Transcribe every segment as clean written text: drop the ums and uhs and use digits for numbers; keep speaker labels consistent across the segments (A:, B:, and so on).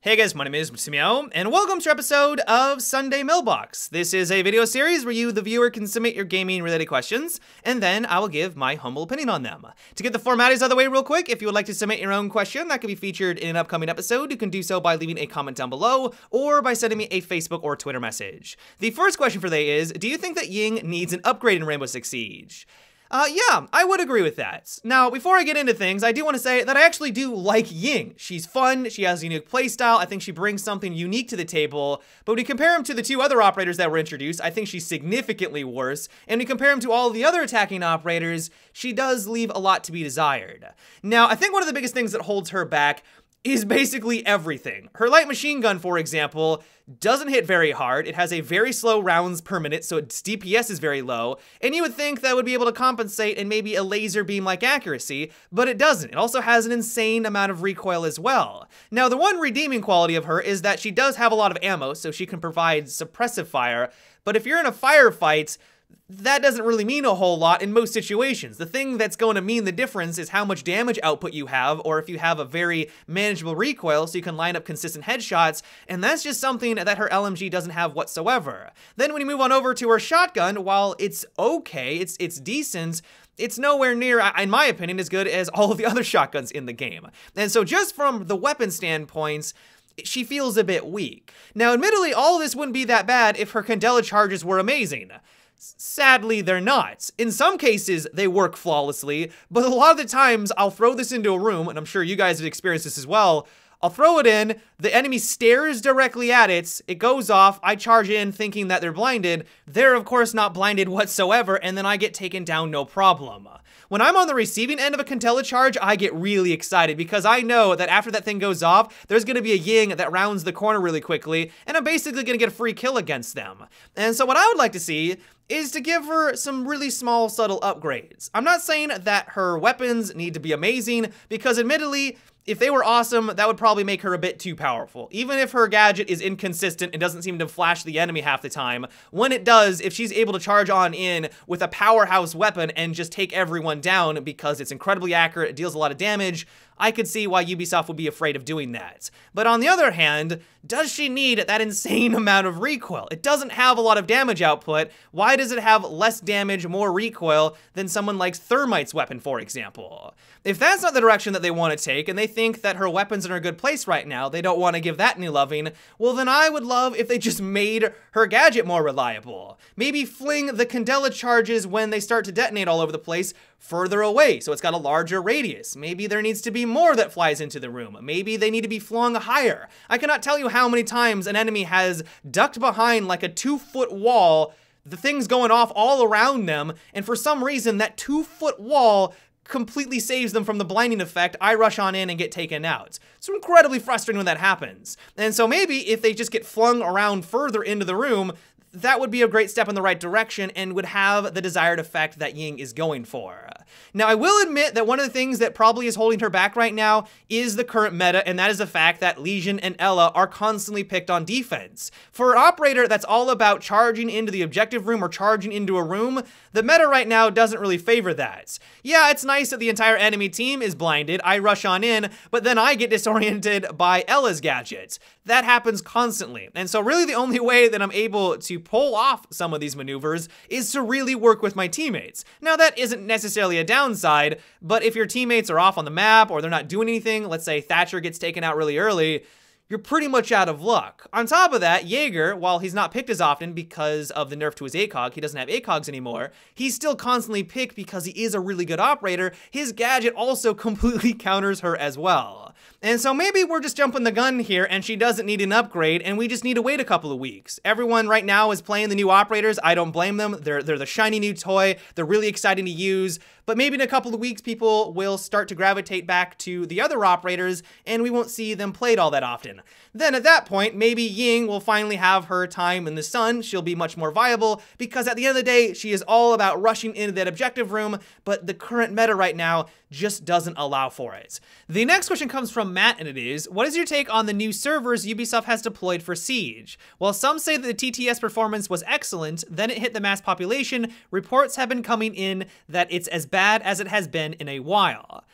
A: Hey guys, my name is Simeo, and welcome to our episode of Sunday Mailbox. This is a video series where you, the viewer, can submit your gaming-related questions, and then I will give my humble opinion on them. To get the formalities out of the way real quick, if you would like to submit your own question that could be featured in an upcoming episode, you can do so by leaving a comment down below, or by sending me a Facebook or Twitter message. The first question for today is, do you think that Ying needs an upgrade in Rainbow Six Siege? Yeah, I would agree with that. Now, before I get into things, I do want to say that I actually do like Ying. She's fun, she has a unique playstyle, I think she brings something unique to the table, but when you compare him to the two other operators that were introduced, I think she's significantly worse, and when you compare him to all the other attacking operators, she does leave a lot to be desired. Now, I think one of the biggest things that holds her back is basically everything. Her light machine gun, for example, doesn't hit very hard. It has a very slow rounds per minute, so its DPS is very low, and you would think that would be able to compensate in maybe a laser beam-like accuracy, but it doesn't. It also has an insane amount of recoil as well. Now, the one redeeming quality of her is that she does have a lot of ammo, so she can provide suppressive fire, but if you're in a firefight, that doesn't really mean a whole lot in most situations. The thing that's going to mean the difference is how much damage output you have, or if you have a very manageable recoil so you can line up consistent headshots, and that's just something that her LMG doesn't have whatsoever. Then when you move on over to her shotgun, while it's okay, it's decent, it's nowhere near, in my opinion, as good as all of the other shotguns in the game. And so just from the weapon standpoint, she feels a bit weak. Now, admittedly, all of this wouldn't be that bad if her Candela charges were amazing. Sadly, they're not. In some cases, they work flawlessly, but a lot of the times I'll throw this into a room, and I'm sure you guys have experienced this as well. I'll throw it in, the enemy stares directly at it, it goes off, I charge in thinking that they're blinded. They're of course not blinded whatsoever, and then I get taken down no problem. When I'm on the receiving end of a Candela charge, I get really excited because I know that after that thing goes off, there's gonna be a Ying that rounds the corner really quickly, and I'm basically gonna get a free kill against them. And so what I would like to see is to give her some really small, subtle upgrades. I'm not saying that her weapons need to be amazing, because admittedly, if they were awesome, that would probably make her a bit too powerful. Even if her gadget is inconsistent and doesn't seem to flash the enemy half the time, when it does, if she's able to charge on in with a powerhouse weapon and just take everyone down because it's incredibly accurate, it deals a lot of damage, I could see why Ubisoft would be afraid of doing that. But on the other hand, does she need that insane amount of recoil? It doesn't have a lot of damage output. Why does it have less damage, more recoil than someone like Thermite's weapon, for example? If that's not the direction that they want to take, and they think that her weapons are in a good place right now, they don't want to give that any loving, well then I would love if they just made her gadget more reliable. Maybe fling the Candela charges when they start to detonate all over the place further away, so it's got a larger radius. Maybe there needs to be more that flies into the room. Maybe they need to be flung higher. I cannot tell you how many times an enemy has ducked behind like a 2-foot wall, the thing's going off all around them, and for some reason that 2-foot wall completely saves them from the blinding effect. I rush on in and get taken out. It's incredibly frustrating when that happens. And so maybe if they just get flung around further into the room, that would be a great step in the right direction and would have the desired effect that Ying is going for. Now, I will admit that one of the things that probably is holding her back right now is the current meta, and that is the fact that Lesion and Ela are constantly picked on defense. For an operator that's all about charging into the objective room or charging into a room, the meta right now doesn't really favor that. Yeah, it's nice that the entire enemy team is blinded, I rush on in, but then I get disoriented by Ela's gadget. That happens constantly, and so really the only way that I'm able to pull off some of these maneuvers is to really work with my teammates. Now, that isn't necessarily a downside, but if your teammates are off on the map or they're not doing anything, let's say Thatcher gets taken out really early, you're pretty much out of luck. On top of that, Jaeger, while he's not picked as often because of the nerf to his ACOG, he doesn't have ACOGs anymore, he's still constantly picked because he is a really good operator. His gadget also completely counters her as well. And so maybe we're just jumping the gun here and she doesn't need an upgrade and we just need to wait a couple of weeks. Everyone right now is playing the new operators. I don't blame them. They're the shiny new toy. They're really exciting to use. But maybe in a couple of weeks, people will start to gravitate back to the other operators and we won't see them played all that often. Then at that point, maybe Ying will finally have her time in the sun. She'll be much more viable because at the end of the day, she is all about rushing into that objective room, but the current meta right now just doesn't allow for it. The next question comes from Matt, and it is, what is your take on the new servers Ubisoft has deployed for Siege? While some say that the TTS performance was excellent, then it hit the mass population, reports have been coming in that it's as bad as it has been in a while.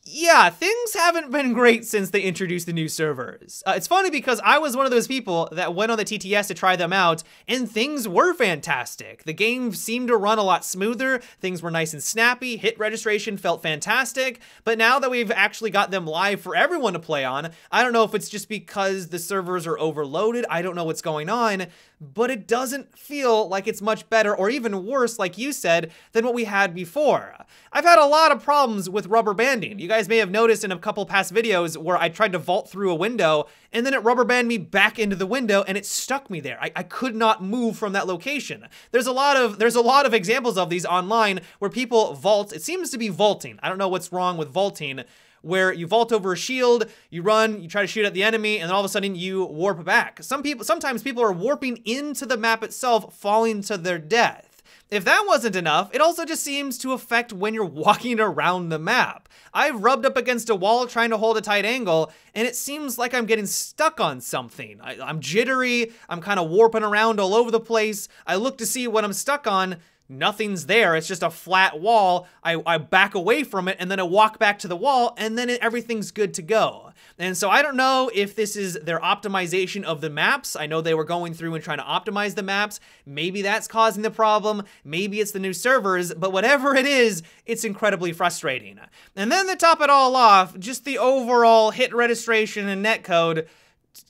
A: Yeah, things haven't been great since they introduced the new servers. It's funny because I was one of those people that went on the TTS to try them out, and things were fantastic. The game seemed to run a lot smoother, things were nice and snappy, hit registration felt fantastic, but now that we've actually got them live for everyone to play on, I don't know if it's just because the servers are overloaded, I don't know what's going on, but it doesn't feel like it's much better or even worse, like you said, than what we had before. I've had a lot of problems with rubber banding. You guys may have noticed in a couple past videos where I tried to vault through a window and then it rubber banded me back into the window and it stuck me there. I could not move from that location. There's a lot of examples of these online where people vault. It seems to be vaulting. I don't know what's wrong with vaulting, where you vault over a shield, you run, you try to shoot at the enemy, and then all of a sudden you warp back. Sometimes people are warping into the map itself, falling to their death. If that wasn't enough, it also just seems to affect when you're walking around the map. I've rubbed up against a wall trying to hold a tight angle, and it seems like I'm getting stuck on something. I'm jittery, I'm kind of warping around all over the place. I look to see what I'm stuck on, nothing's there, it's just a flat wall. I back away from it and then I walk back to the wall and then everything's good to go. And so I don't know if this is their optimization of the maps. I know they were going through and trying to optimize the maps. Maybe that's causing the problem. Maybe it's the new servers, but whatever it is, it's incredibly frustrating. And then to top it all off, just the overall hit registration and netcode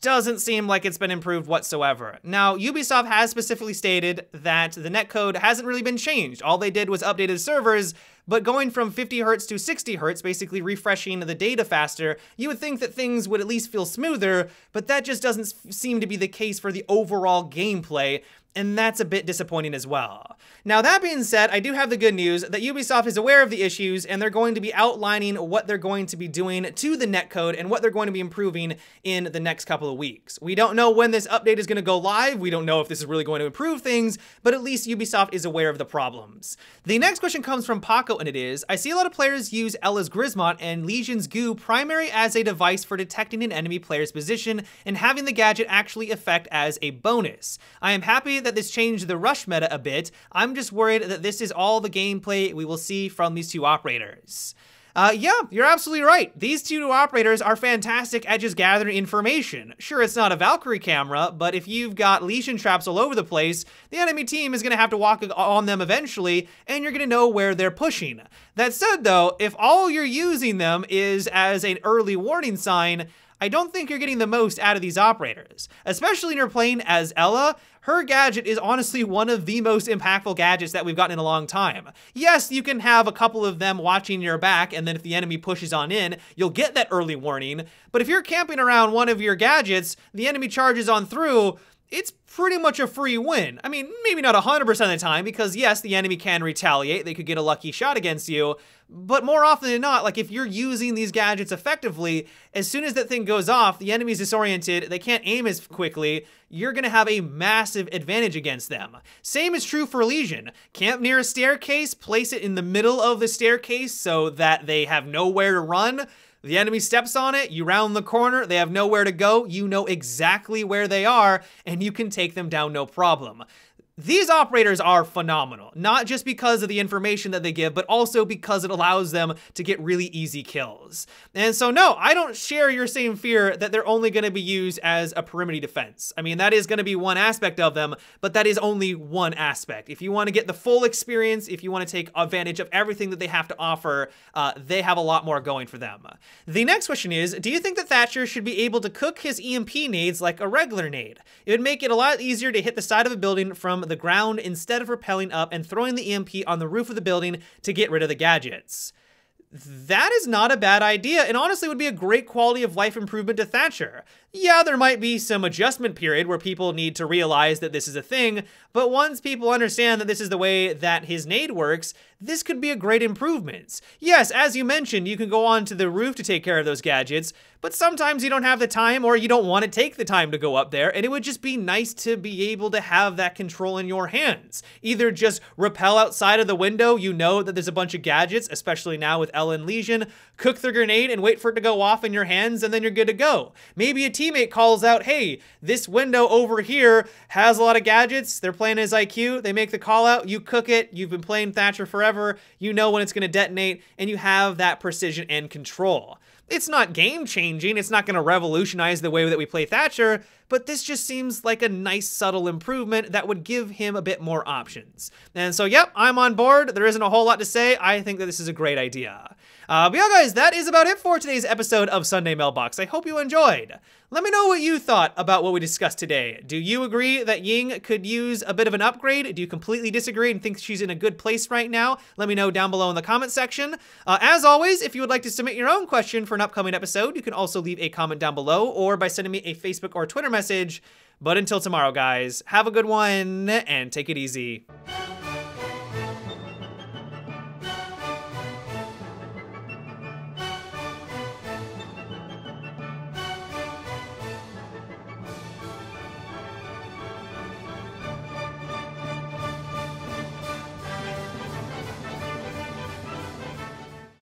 A: doesn't seem like it's been improved whatsoever. Now, Ubisoft has specifically stated that the netcode hasn't really been changed. All they did was update the servers, but going from 50 Hz to 60 Hz, basically refreshing the data faster, you would think that things would at least feel smoother, but that just doesn't seem to be the case for the overall gameplay, and that's a bit disappointing as well. Now, that being said, I do have the good news that Ubisoft is aware of the issues and they're going to be outlining what they're going to be doing to the netcode and what they're going to be improving in the next couple of weeks. We don't know when this update is going to go live. We don't know if this is really going to improve things, but at least Ubisoft is aware of the problems. The next question comes from Paco, and it is, I see a lot of players use Ella's Grismot and Legion's Goo primary as a device for detecting an enemy player's position and having the gadget actually affect as a bonus. I am happy that this changed the rush meta a bit. I'm just worried that this is all the gameplay we will see from these two operators. Yeah, you're absolutely right. These two operators are fantastic at just gathering information. Sure, it's not a Valkyrie camera, but if you've got Legion traps all over the place, the enemy team is going to have to walk on them eventually, and you're going to know where they're pushing. That said, though, if all you're using them is as an early warning sign, I don't think you're getting the most out of these operators. Especially when you're playing as Ella, her gadget is honestly one of the most impactful gadgets that we've gotten in a long time. Yes, you can have a couple of them watching your back, and then if the enemy pushes on in, you'll get that early warning. But if you're camping around one of your gadgets, the enemy charges on through, it's pretty much a free win. I mean, maybe not 100% of the time, because yes, the enemy can retaliate, they could get a lucky shot against you, but more often than not, like if you're using these gadgets effectively, as soon as that thing goes off, the enemy's disoriented, they can't aim as quickly, you're gonna have a massive advantage against them. Same is true for Legion. Camp near a staircase, place it in the middle of the staircase so that they have nowhere to run. The enemy steps on it, you round the corner, they have nowhere to go, you know exactly where they are, and you can take them down no problem. These operators are phenomenal, not just because of the information that they give, but also because it allows them to get really easy kills. And so no, I don't share your same fear that they're only going to be used as a perimeter defense. I mean, that is going to be one aspect of them, but that is only one aspect. If you want to get the full experience, if you want to take advantage of everything that they have to offer, they have a lot more going for them. The next question is, do you think that Thatcher should be able to cook his EMP nades like a regular nade? It would make it a lot easier to hit the side of a building from the ground instead of rappelling up and throwing the EMP on the roof of the building to get rid of the gadgets. That is not a bad idea, and honestly would be a great quality of life improvement to Thatcher. Yeah, there might be some adjustment period where people need to realize that this is a thing, but once people understand that this is the way that his nade works, this could be a great improvement. Yes, as you mentioned, you can go onto the roof to take care of those gadgets, but sometimes you don't have the time or you don't want to take the time to go up there, and it would just be nice to be able to have that control in your hands. Either just rappel outside of the window, you know that there's a bunch of gadgets, especially now with Talon Legion, cook the grenade and wait for it to go off in your hands, and then you're good to go. Maybe a teammate calls out, hey, this window over here has a lot of gadgets, they're playing as IQ, they make the call out, you cook it, you've been playing Thatcher forever, you know when it's going to detonate, and you have that precision and control. It's not game-changing, it's not going to revolutionize the way that we play Thatcher, but this just seems like a nice subtle improvement that would give him a bit more options. And so, yep, I'm on board. There isn't a whole lot to say. I think that this is a great idea. But yeah, guys, that is about it for today's episode of Sunday Mailbox. I hope you enjoyed. Let me know what you thought about what we discussed today. Do you agree that Ying could use a bit of an upgrade? Do you completely disagree and think she's in a good place right now? Let me know down below in the comment section. As always, if you would like to submit your own question for an upcoming episode, you can also leave a comment down below or by sending me a Facebook or Twitter message. But until tomorrow, guys, have a good one and take it easy.